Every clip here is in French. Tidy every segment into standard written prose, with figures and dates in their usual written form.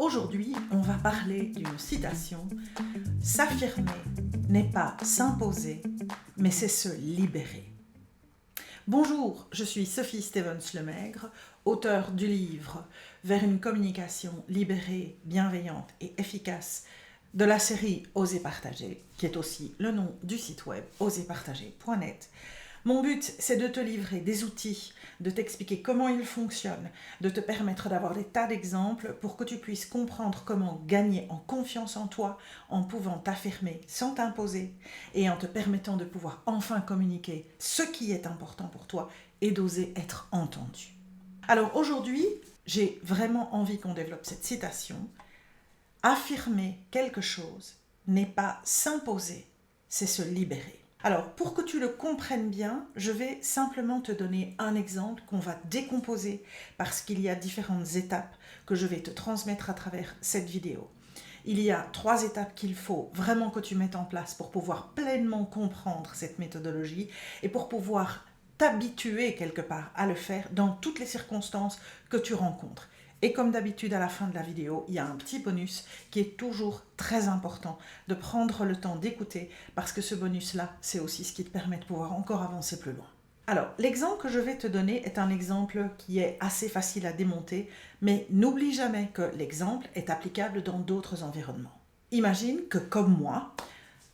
Aujourd'hui, on va parler d'une citation. S'affirmer n'est pas s'imposer, mais c'est se libérer. Bonjour, je suis Sophie Stevens-Lemaigre, auteure du livre Vers une communication libérée, bienveillante et efficace de la série Oser partager, qui est aussi le nom du site web oserpartager.net. Mon but, c'est de te livrer des outils, de t'expliquer comment ils fonctionnent, de te permettre d'avoir des tas d'exemples pour que tu puisses comprendre comment gagner en confiance en toi en pouvant t'affirmer sans t'imposer et en te permettant de pouvoir enfin communiquer ce qui est important pour toi et d'oser être entendu. Alors aujourd'hui, j'ai vraiment envie qu'on développe cette citation. Affirmer quelque chose n'est pas s'imposer, c'est se libérer. Alors, pour que tu le comprennes bien, je vais simplement te donner un exemple qu'on va décomposer parce qu'il y a différentes étapes que je vais te transmettre à travers cette vidéo. Il y a 3 étapes qu'il faut vraiment que tu mettes en place pour pouvoir pleinement comprendre cette méthodologie et pour pouvoir t'habituer quelque part à le faire dans toutes les circonstances que tu rencontres. Et comme d'habitude, à la fin de la vidéo, il y a un petit bonus qui est toujours très important de prendre le temps d'écouter parce que ce bonus-là, c'est aussi ce qui te permet de pouvoir encore avancer plus loin. Alors, l'exemple que je vais te donner est un exemple qui est assez facile à démonter, mais n'oublie jamais que l'exemple est applicable dans d'autres environnements. Imagine que, comme moi,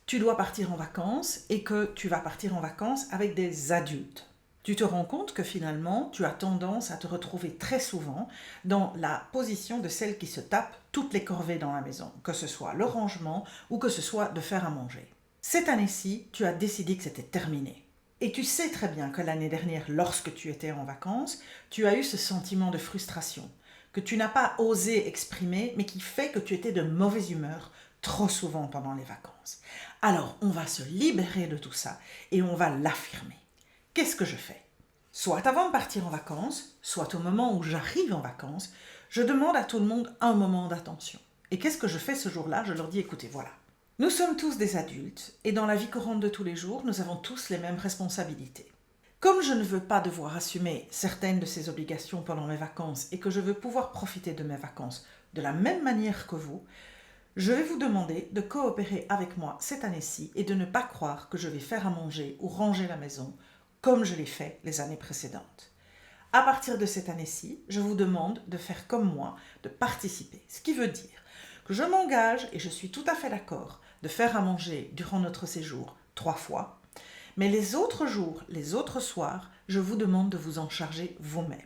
tu dois partir en vacances et que tu vas partir en vacances avec des adultes. Tu te rends compte que finalement, tu as tendance à te retrouver très souvent dans la position de celle qui se tape toutes les corvées dans la maison, que ce soit le rangement ou que ce soit de faire à manger. Cette année-ci, tu as décidé que c'était terminé. Et tu sais très bien que l'année dernière, lorsque tu étais en vacances, tu as eu ce sentiment de frustration, que tu n'as pas osé exprimer, mais qui fait que tu étais de mauvaise humeur trop souvent pendant les vacances. Alors, on va se libérer de tout ça et on va l'affirmer. Qu'est-ce que je fais? Soit avant de partir en vacances, soit au moment où j'arrive en vacances, je demande à tout le monde un moment d'attention. Et qu'est-ce que je fais ce jour-là? Je leur dis, écoutez, voilà. Nous sommes tous des adultes et dans la vie courante de tous les jours, nous avons tous les mêmes responsabilités. Comme je ne veux pas devoir assumer certaines de ces obligations pendant mes vacances et que je veux pouvoir profiter de mes vacances de la même manière que vous, je vais vous demander de coopérer avec moi cette année-ci et de ne pas croire que je vais faire à manger ou ranger la maison comme je l'ai fait les années précédentes. À partir de cette année-ci, je vous demande de faire comme moi, de participer. Ce qui veut dire que je m'engage, et je suis tout à fait d'accord, de faire à manger durant notre séjour 3 fois, mais les autres jours, les autres soirs, je vous demande de vous en charger vous-même.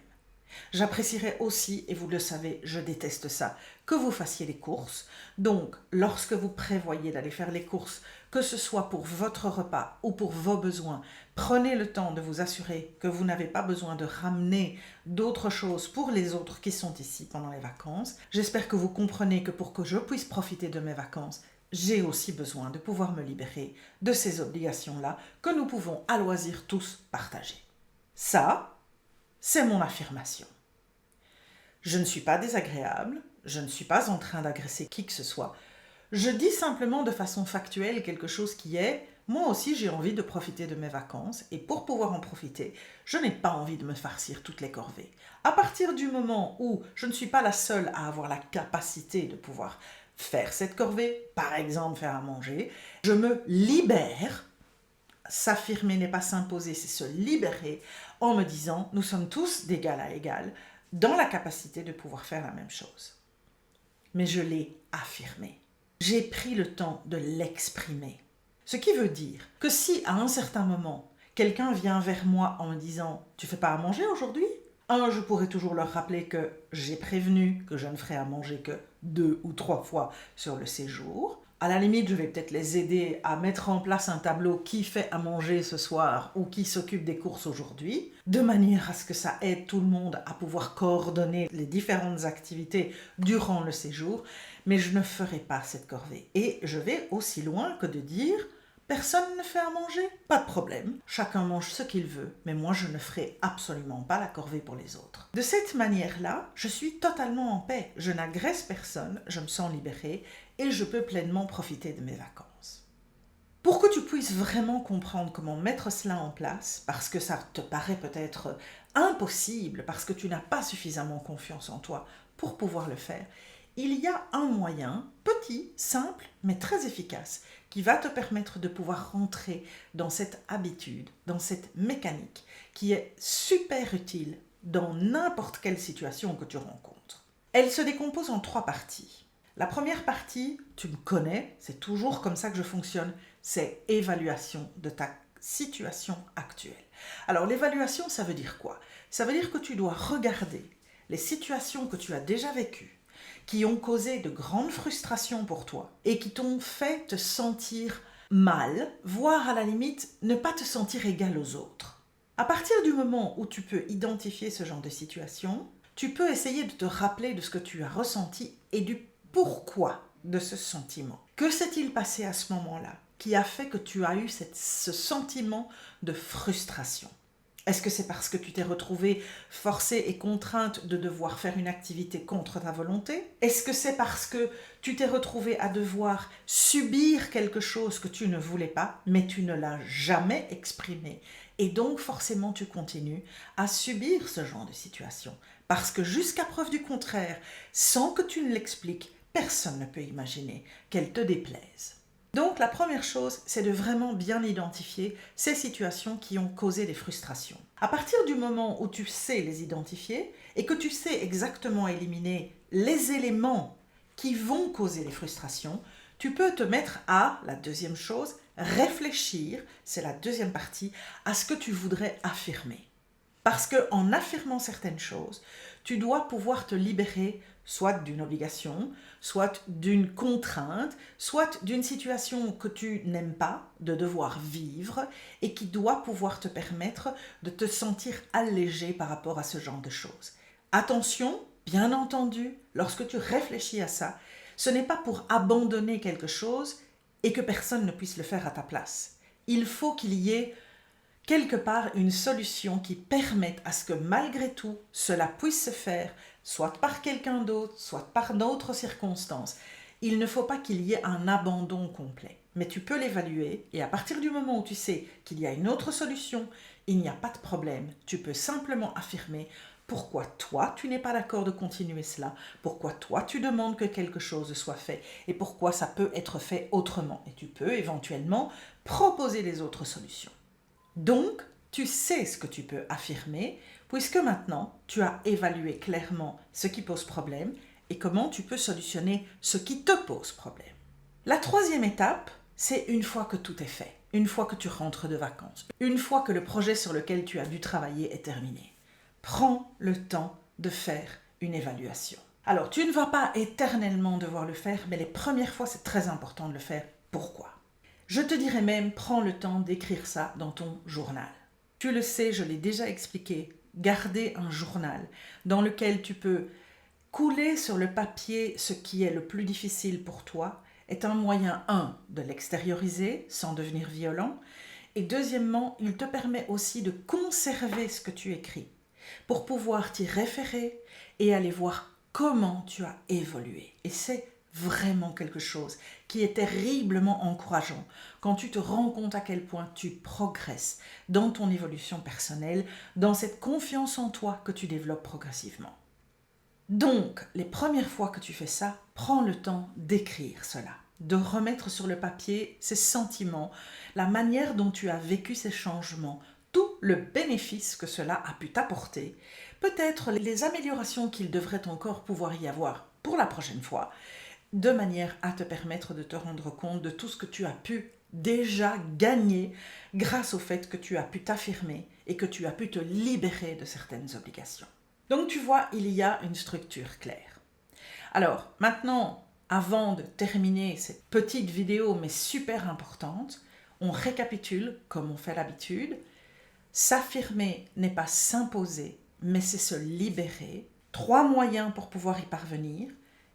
J'apprécierais aussi, et vous le savez, je déteste ça, que vous fassiez les courses. Donc, lorsque vous prévoyez d'aller faire les courses, que ce soit pour votre repas ou pour vos besoins, prenez le temps de vous assurer que vous n'avez pas besoin de ramener d'autres choses pour les autres qui sont ici pendant les vacances. J'espère que vous comprenez que pour que je puisse profiter de mes vacances, j'ai aussi besoin de pouvoir me libérer de ces obligations-là que nous pouvons à loisir tous partager. Ça, c'est mon affirmation. Je ne suis pas désagréable, je ne suis pas en train d'agresser qui que ce soit. Je dis simplement de façon factuelle quelque chose qui est, moi aussi j'ai envie de profiter de mes vacances et pour pouvoir en profiter, je n'ai pas envie de me farcir toutes les corvées. À partir du moment où je ne suis pas la seule à avoir la capacité de pouvoir faire cette corvée, par exemple faire à manger, je me libère. S'affirmer n'est pas s'imposer, c'est se libérer en me disant nous sommes tous d'égal à égal dans la capacité de pouvoir faire la même chose. Mais je l'ai affirmé. J'ai pris le temps de l'exprimer. Ce qui veut dire que si à un certain moment, quelqu'un vient vers moi en me disant « Tu fais pas à manger aujourd'hui ?» je pourrais toujours leur rappeler que j'ai prévenu que je ne ferai à manger que 2 ou 3 fois sur le séjour. À la limite, je vais peut-être les aider à mettre en place un tableau qui fait à manger ce soir ou qui s'occupe des courses aujourd'hui, de manière à ce que ça aide tout le monde à pouvoir coordonner les différentes activités durant le séjour, mais je ne ferai pas cette corvée. Et je vais aussi loin que de dire « Personne ne fait à manger, pas de problème, chacun mange ce qu'il veut, mais moi je ne ferai absolument pas la corvée pour les autres. » De cette manière-là, je suis totalement en paix, je n'agresse personne, je me sens libérée et je peux pleinement profiter de mes vacances. Pour que tu puisses vraiment comprendre comment mettre cela en place, parce que ça te paraît peut-être impossible, parce que tu n'as pas suffisamment confiance en toi pour pouvoir le faire, il y a un moyen, petit, simple, mais très efficace, qui va te permettre de pouvoir rentrer dans cette habitude, dans cette mécanique, qui est super utile dans n'importe quelle situation que tu rencontres. Elle se décompose en 3 parties. La première partie, tu me connais, c'est toujours comme ça que je fonctionne, c'est évaluation de ta situation actuelle. Alors l'évaluation, ça veut dire quoi? Ça veut dire que tu dois regarder les situations que tu as déjà vécues, qui ont causé de grandes frustrations pour toi et qui t'ont fait te sentir mal, voire à la limite ne pas te sentir égal aux autres. À partir du moment où tu peux identifier ce genre de situation, tu peux essayer de te rappeler de ce que tu as ressenti et du pourquoi de ce sentiment. Que s'est-il passé à ce moment-là qui a fait que tu as eu ce sentiment de frustration? Est-ce que c'est parce que tu t'es retrouvée forcée et contrainte de devoir faire une activité contre ta volonté? Est-ce que c'est parce que tu t'es retrouvée à devoir subir quelque chose que tu ne voulais pas, mais tu ne l'as jamais exprimé? Et donc forcément tu continues à subir ce genre de situation. Parce que jusqu'à preuve du contraire, sans que tu ne l'expliques, personne ne peut imaginer qu'elle te déplaise. Donc la première chose, c'est de vraiment bien identifier ces situations qui ont causé des frustrations. À partir du moment où tu sais les identifier et que tu sais exactement éliminer les éléments qui vont causer les frustrations, tu peux te mettre à, la deuxième chose, réfléchir, c'est la deuxième partie, à ce que tu voudrais affirmer. Parce qu'en affirmant certaines choses, tu dois pouvoir te libérer soit d'une obligation, soit d'une contrainte, soit d'une situation que tu n'aimes pas de devoir vivre et qui doit pouvoir te permettre de te sentir allégé par rapport à ce genre de choses. Attention, bien entendu, lorsque tu réfléchis à ça, ce n'est pas pour abandonner quelque chose et que personne ne puisse le faire à ta place. Il faut qu'il y ait quelque part une solution qui permette à ce que malgré tout, cela puisse se faire, soit par quelqu'un d'autre, soit par d'autres circonstances. Il ne faut pas qu'il y ait un abandon complet. Mais tu peux l'évaluer et à partir du moment où tu sais qu'il y a une autre solution, il n'y a pas de problème. Tu peux simplement affirmer pourquoi toi tu n'es pas d'accord de continuer cela, pourquoi toi tu demandes que quelque chose soit fait et pourquoi ça peut être fait autrement. Et tu peux éventuellement proposer les autres solutions. Donc, tu sais ce que tu peux affirmer, puisque maintenant, tu as évalué clairement ce qui pose problème et comment tu peux solutionner ce qui te pose problème. La troisième étape, c'est une fois que tout est fait, une fois que tu rentres de vacances, une fois que le projet sur lequel tu as dû travailler est terminé. Prends le temps de faire une évaluation. Alors, tu ne vas pas éternellement devoir le faire, mais les premières fois, c'est très important de le faire. Pourquoi ? Je te dirais même, prends le temps d'écrire ça dans ton journal. Tu le sais, je l'ai déjà expliqué, garder un journal dans lequel tu peux couler sur le papier ce qui est le plus difficile pour toi est un moyen, de l'extérioriser sans devenir violent, et deuxièmement, il te permet aussi de conserver ce que tu écris pour pouvoir t'y référer et aller voir comment tu as évolué. Et c'est vraiment quelque chose qui est terriblement encourageant quand tu te rends compte à quel point tu progresses dans ton évolution personnelle, dans cette confiance en toi que tu développes progressivement. Donc, les premières fois que tu fais ça, prends le temps d'écrire cela, de remettre sur le papier ces sentiments, la manière dont tu as vécu ces changements, tout le bénéfice que cela a pu t'apporter, peut-être les améliorations qu'il devrait encore pouvoir y avoir pour la prochaine fois, de manière à te permettre de te rendre compte de tout ce que tu as pu déjà gagner grâce au fait que tu as pu t'affirmer et que tu as pu te libérer de certaines obligations. Donc tu vois, il y a une structure claire. Alors maintenant, avant de terminer cette petite vidéo mais super importante, on récapitule comme on fait l'habitude. S'affirmer n'est pas s'imposer, mais c'est se libérer. 3 moyens pour pouvoir y parvenir.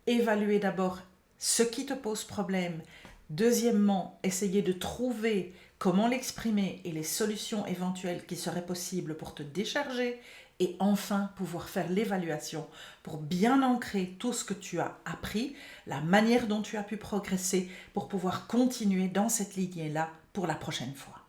Évaluer d'abord ce qui te pose problème. Deuxièmement, essayer de trouver comment l'exprimer et les solutions éventuelles qui seraient possibles pour te décharger. Et enfin, pouvoir faire l'évaluation pour bien ancrer tout ce que tu as appris, la manière dont tu as pu progresser pour pouvoir continuer dans cette lignée-là pour la prochaine fois.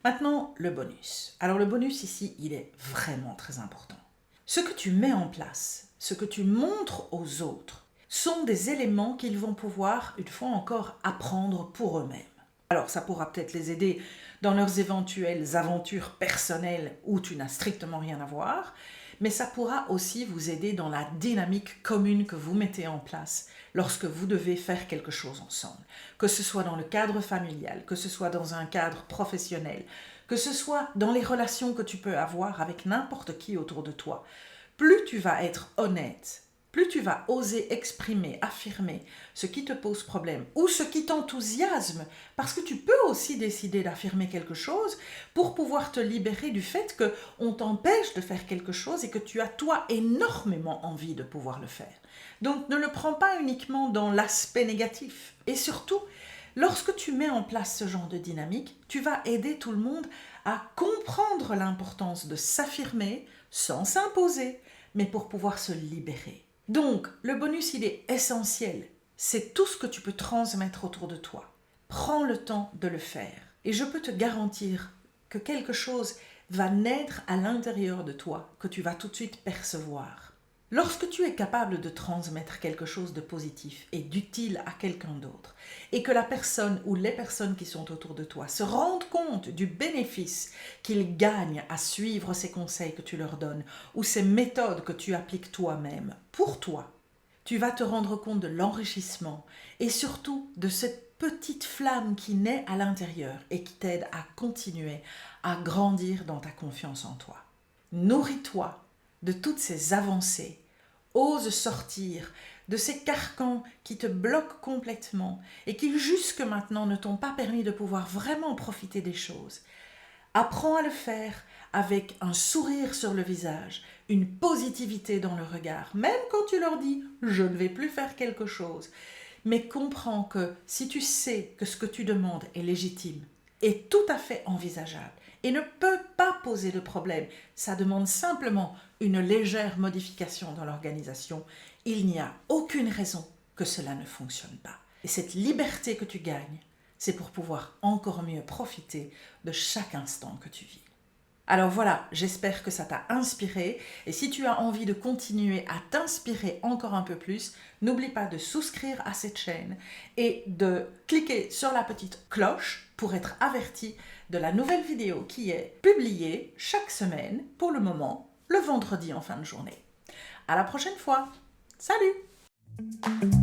Maintenant, le bonus. Alors le bonus ici, il est vraiment très important. Ce que tu mets en place, ce que tu montres aux autres, sont des éléments qu'ils vont pouvoir, une fois encore, apprendre pour eux-mêmes. Alors, ça pourra peut-être les aider dans leurs éventuelles aventures personnelles où tu n'as strictement rien à voir, mais ça pourra aussi vous aider dans la dynamique commune que vous mettez en place lorsque vous devez faire quelque chose ensemble. Que ce soit dans le cadre familial, que ce soit dans un cadre professionnel, que ce soit dans les relations que tu peux avoir avec n'importe qui autour de toi. Plus tu vas être honnête, plus tu vas oser exprimer, affirmer ce qui te pose problème ou ce qui t'enthousiasme, parce que tu peux aussi décider d'affirmer quelque chose pour pouvoir te libérer du fait qu'on t'empêche de faire quelque chose et que tu as toi énormément envie de pouvoir le faire. Donc ne le prends pas uniquement dans l'aspect négatif. Et surtout, lorsque tu mets en place ce genre de dynamique, tu vas aider tout le monde à comprendre l'importance de s'affirmer sans s'imposer, mais pour pouvoir se libérer. Donc, le bonus, il est essentiel. C'est tout ce que tu peux transmettre autour de toi. Prends le temps de le faire. Et je peux te garantir que quelque chose va naître à l'intérieur de toi que tu vas tout de suite percevoir. Lorsque tu es capable de transmettre quelque chose de positif et d'utile à quelqu'un d'autre, et que la personne ou les personnes qui sont autour de toi se rendent compte du bénéfice qu'ils gagnent à suivre ces conseils que tu leur donnes ou ces méthodes que tu appliques toi-même pour toi, tu vas te rendre compte de l'enrichissement et surtout de cette petite flamme qui naît à l'intérieur et qui t'aide à continuer à grandir dans ta confiance en toi. Nourris-toi de toutes ces avancées. Ose sortir de ces carcans qui te bloquent complètement et qui jusque maintenant ne t'ont pas permis de pouvoir vraiment profiter des choses. Apprends à le faire avec un sourire sur le visage, une positivité dans le regard, même quand tu leur dis « je ne vais plus faire quelque chose ». Mais comprends que si tu sais que ce que tu demandes est légitime, est tout à fait envisageable et ne peut pas poser de problème, ça demande simplement une légère modification dans l'organisation, il n'y a aucune raison que cela ne fonctionne pas. Et cette liberté que tu gagnes, c'est pour pouvoir encore mieux profiter de chaque instant que tu vis. Alors voilà, j'espère que ça t'a inspiré et si tu as envie de continuer à t'inspirer encore un peu plus, n'oublie pas de souscrire à cette chaîne et de cliquer sur la petite cloche pour être averti de la nouvelle vidéo qui est publiée chaque semaine, pour le moment, le vendredi en fin de journée. À la prochaine fois. Salut!